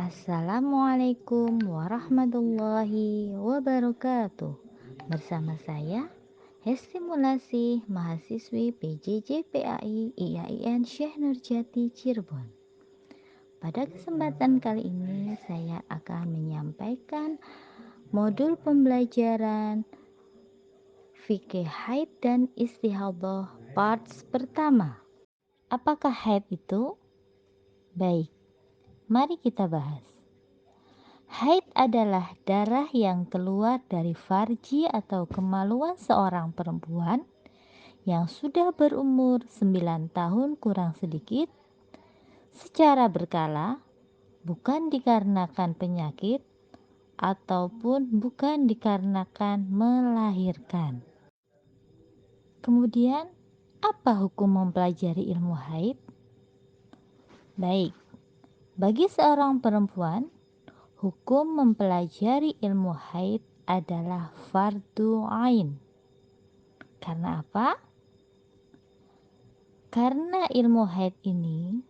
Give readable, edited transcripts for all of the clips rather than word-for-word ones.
Assalamualaikum warahmatullahi wabarakatuh. Bersama saya Hesti Mulasi, mahasiswi PJJ PAI IAIN Syekh Nurjati Cirebon. Pada kesempatan kali ini saya akan menyampaikan modul pembelajaran fikih haid dan istihadhah parts pertama. Apakah haid itu? Baik, mari kita bahas. Haid adalah darah yang keluar dari farji atau kemaluan seorang perempuan yang sudah berumur 9 tahun kurang sedikit secara berkala, bukan dikarenakan penyakit ataupun bukan dikarenakan melahirkan. Kemudian, apa hukum mempelajari ilmu haid? Baik, bagi seorang perempuan, hukum mempelajari ilmu haid adalah fardu ain. Karena apa? Karena ilmu haid ini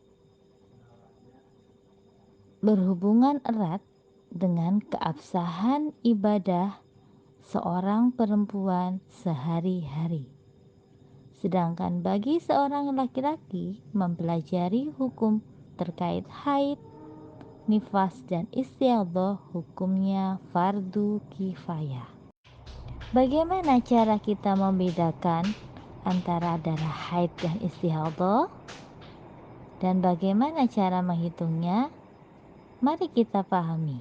berhubungan erat dengan keabsahan ibadah seorang perempuan sehari-hari. Sedangkan bagi seorang laki-laki mempelajari hukum terkait haid, nifas dan istihadhah hukumnya fardu kifayah. Bagaimana cara kita membedakan antara darah haid dan istihadhah? Dan bagaimana cara menghitungnya? Mari kita pahami.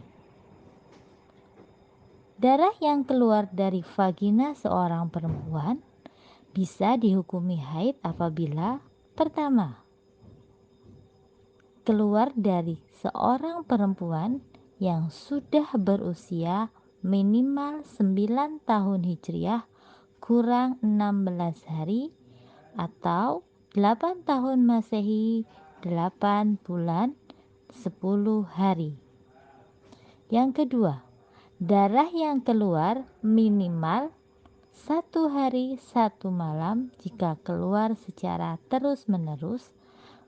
Darah yang keluar dari vagina seorang perempuan bisa dihukumi haid apabila pertama, keluar dari seorang perempuan yang sudah berusia minimal 9 tahun hijriah kurang 16 hari atau 8 tahun masehi 8 bulan 10 hari. Yang kedua, darah yang keluar minimal 1 hari 1 malam jika keluar secara terus-menerus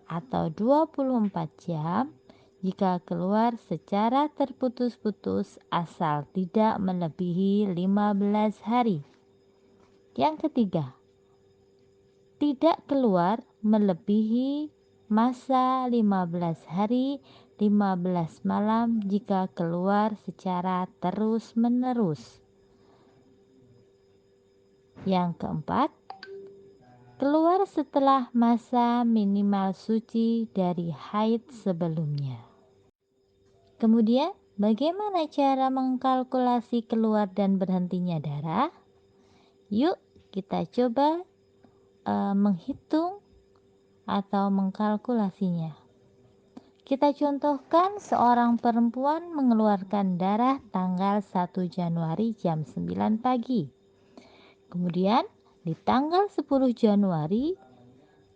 atau 24 jam jika keluar secara terputus-putus asal tidak melebihi 15 hari. Yang ketiga, tidak keluar melebihi masa 15 hari 15 malam jika keluar secara terus-menerus. Yang keempat, keluar setelah masa minimal suci dari haid sebelumnya. Kemudian, bagaimana cara mengkalkulasi keluar dan berhentinya darah? Yuk, kita coba menghitung atau mengkalkulasinya. Kita contohkan seorang perempuan mengeluarkan darah tanggal 1 Januari jam 9 pagi. Kemudian di tanggal 10 Januari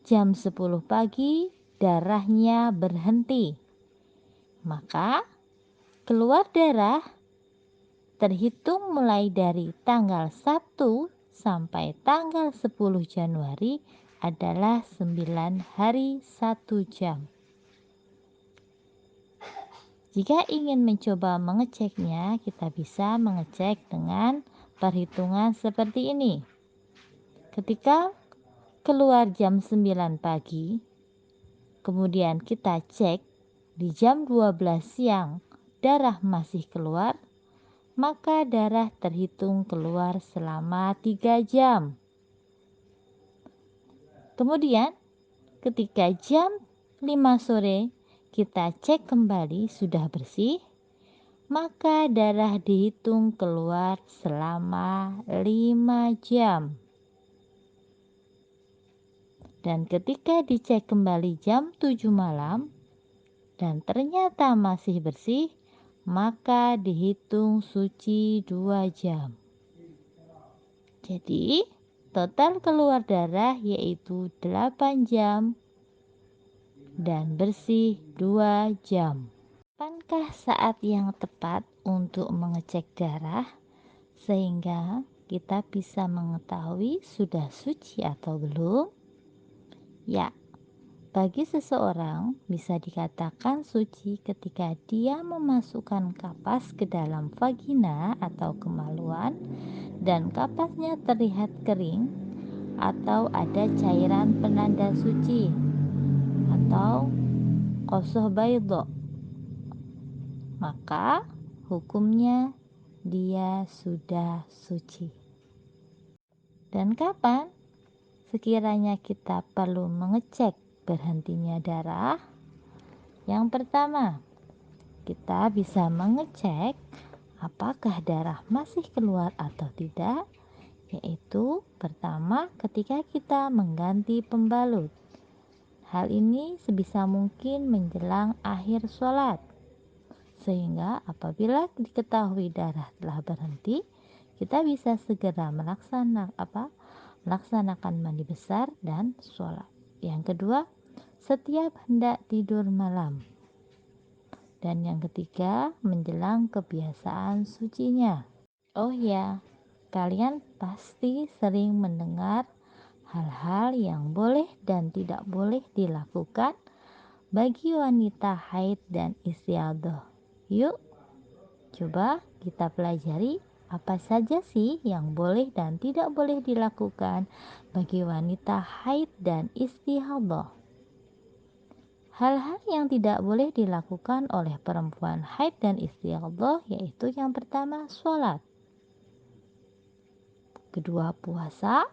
jam 10 pagi darahnya berhenti. Maka keluar darah terhitung mulai dari tanggal 1 sampai tanggal 10 Januari adalah 9 hari 1 jam. Jika ingin mencoba mengeceknya, kita bisa mengecek dengan perhitungan seperti ini. Ketika keluar jam 9 pagi, kemudian kita cek di jam 12 siang darah masih keluar, maka darah terhitung keluar selama 3 jam. Kemudian ketika jam 5 sore kita cek kembali sudah bersih, maka darah dihitung keluar selama 5 jam. Dan ketika dicek kembali jam 7 malam dan ternyata masih bersih, maka dihitung suci 2 jam. Jadi total keluar darah yaitu 8 jam dan bersih 2 jam. Kapankah saat yang tepat untuk mengecek darah sehingga kita bisa mengetahui sudah suci atau belum? Ya, Bagi seseorang, bisa dikatakan suci ketika dia memasukkan kapas ke dalam vagina atau kemaluan dan kapasnya terlihat kering atau ada cairan penanda suci atau kosoh baydo, maka hukumnya dia sudah suci. Dan kapan sekiranya kita perlu mengecek berhentinya darah? Yang pertama, kita bisa mengecek apakah darah masih keluar atau tidak, yaitu pertama ketika kita mengganti pembalut. Hal ini sebisa mungkin menjelang akhir sholat, sehingga apabila diketahui darah telah berhenti, kita bisa segera melaksanakan mandi besar dan sholat. Yang kedua, setiap hendak tidur malam. Dan yang ketiga, menjelang kebiasaan sucinya. Oh ya, kalian pasti sering mendengar hal-hal yang boleh dan tidak boleh dilakukan bagi wanita haid dan istiadah. Yuk, coba kita pelajari apa saja sih yang boleh dan tidak boleh dilakukan bagi wanita haid dan istihadah. Hal-hal yang tidak boleh dilakukan oleh perempuan haid dan istihadah yaitu yang pertama sholat, kedua puasa,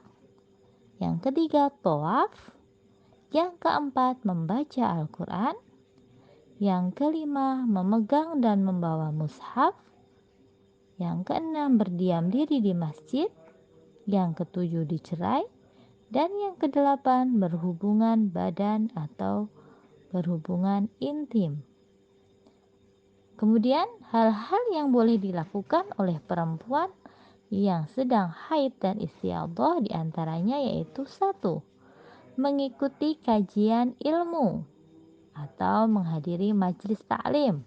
yang ketiga tawaf, yang keempat membaca Al-Quran, yang kelima memegang dan membawa mushaf, yang keenam berdiam diri di masjid, yang ketujuh dicerai, dan yang kedelapan berhubungan badan atau berhubungan intim. Kemudian hal-hal yang boleh dilakukan oleh perempuan yang sedang haid dan istiadah diantaranya yaitu 1. Mengikuti kajian ilmu atau menghadiri majelis taklim.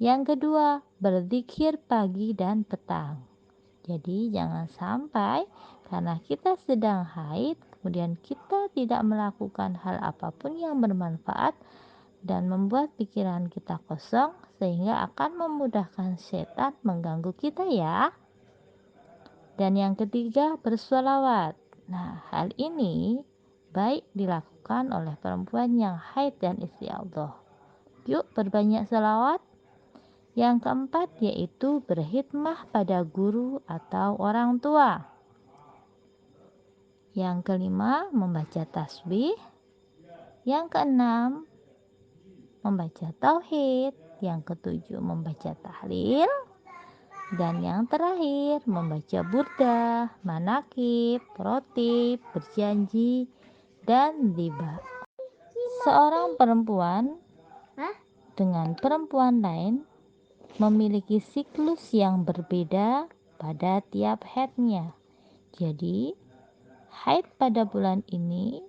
Yang kedua, berzikir pagi dan petang. Jadi jangan sampai karena kita sedang haid kemudian kita tidak melakukan hal apapun yang bermanfaat dan membuat pikiran kita kosong sehingga akan memudahkan setan mengganggu kita ya. Dan yang ketiga, bersolawat. Nah, hal ini baik dilakukan oleh perempuan yang haid dan istiadah. Yuk perbanyak selawat. Yang keempat yaitu berkhidmah pada guru atau orang tua. Yang kelima membaca tasbih. Yang keenam membaca tauhid. Yang ketujuh membaca tahlil. Dan yang terakhir membaca burdah, manakib, rotib, berjanji, dan riba. Seorang perempuan dengan perempuan lain memiliki siklus yang berbeda pada tiap haidnya. Jadi, haid pada bulan ini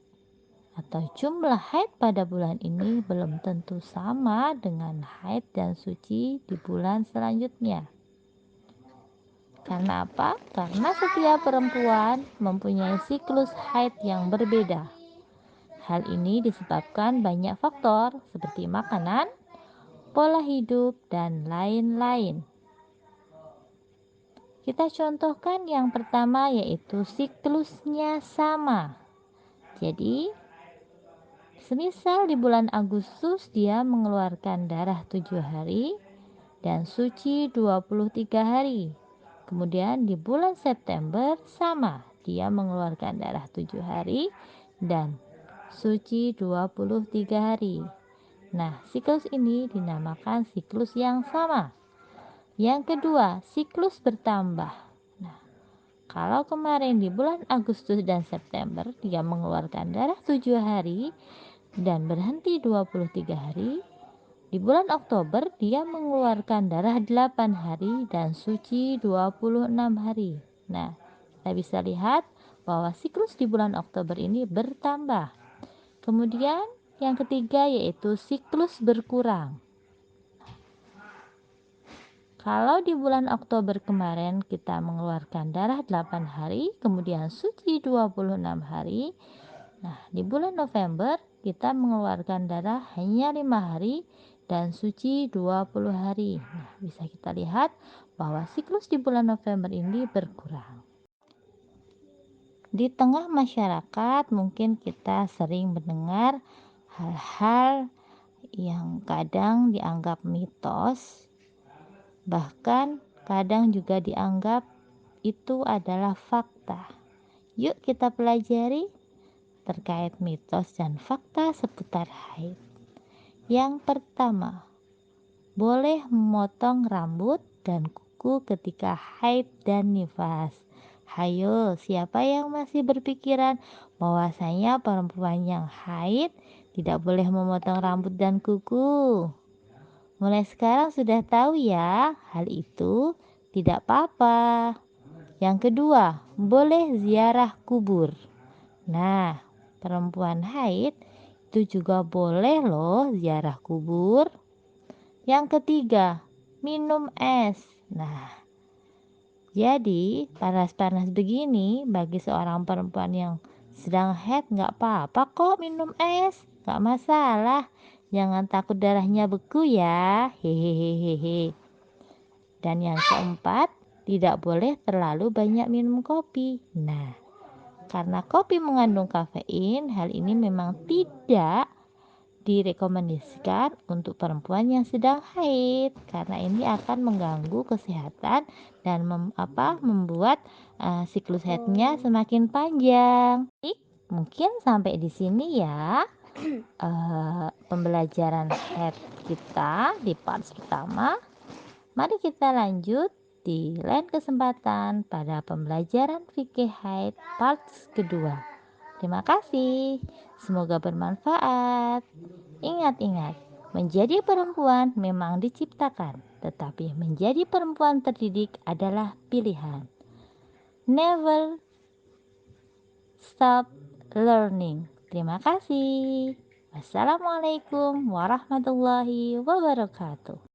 atau jumlah haid pada bulan ini belum tentu sama dengan haid dan suci di bulan selanjutnya. Karena apa? Karena setiap perempuan mempunyai siklus haid yang berbeda. Hal ini disebabkan banyak faktor seperti makanan, pola hidup, dan lain-lain. Kita contohkan yang pertama yaitu siklusnya sama. Jadi, semisal di bulan Agustus dia mengeluarkan darah 7 hari dan suci 23 hari. Kemudian di bulan September sama, dia mengeluarkan darah 7 hari dan suci 23 hari. Nah, siklus ini dinamakan siklus yang sama. Yang kedua, siklus bertambah. Nah, kalau kemarin di bulan Agustus dan September dia mengeluarkan darah 7 hari dan berhenti 23 hari, di bulan Oktober dia mengeluarkan darah 8 hari dan suci 26 hari. Nah, kita bisa lihat bahwa siklus di bulan Oktober ini bertambah. Kemudian yang ketiga yaitu siklus berkurang. Kalau di bulan Oktober kemarin kita mengeluarkan darah 8 hari, kemudian suci 26 hari. Nah, di bulan November kita mengeluarkan darah hanya 5 hari dan suci 20 hari. Nah, bisa kita lihat bahwa siklus di bulan November ini berkurang. Di tengah masyarakat mungkin kita sering mendengar hal-hal yang kadang dianggap mitos, bahkan kadang juga dianggap itu adalah fakta. Yuk kita pelajari terkait mitos dan fakta seputar haid. Yang pertama, boleh memotong rambut dan kuku ketika haid dan nifas. Hayo, siapa yang masih berpikiran bahwasanya perempuan yang haid tidak boleh memotong rambut dan kuku? Mulai sekarang sudah tahu ya, hal itu tidak apa-apa. Yang kedua, boleh ziarah kubur. Nah, perempuan haid itu juga boleh loh ziarah kubur. Yang ketiga, minum es. Nah, jadi panas-panas begini bagi seorang perempuan yang sedang haid nggak apa-apa kok minum es, nggak masalah. Jangan takut darahnya beku ya, hehehehe. Dan yang keempat, tidak boleh terlalu banyak minum kopi. Nah, karena kopi mengandung kafein, hal ini memang tidak direkomendasikan untuk perempuan yang sedang haid karena ini akan mengganggu kesehatan dan membuat siklus haidnya semakin panjang. Mungkin sampai di sini ya pembelajaran haid kita di part pertama. Mari kita lanjut di lain kesempatan pada pembelajaran fikih haid part kedua. Terima kasih, semoga bermanfaat. Ingat-ingat, menjadi perempuan memang diciptakan, tetapi menjadi perempuan terdidik adalah pilihan. Never stop learning. Terima kasih. Wassalamualaikum warahmatullahi wabarakatuh.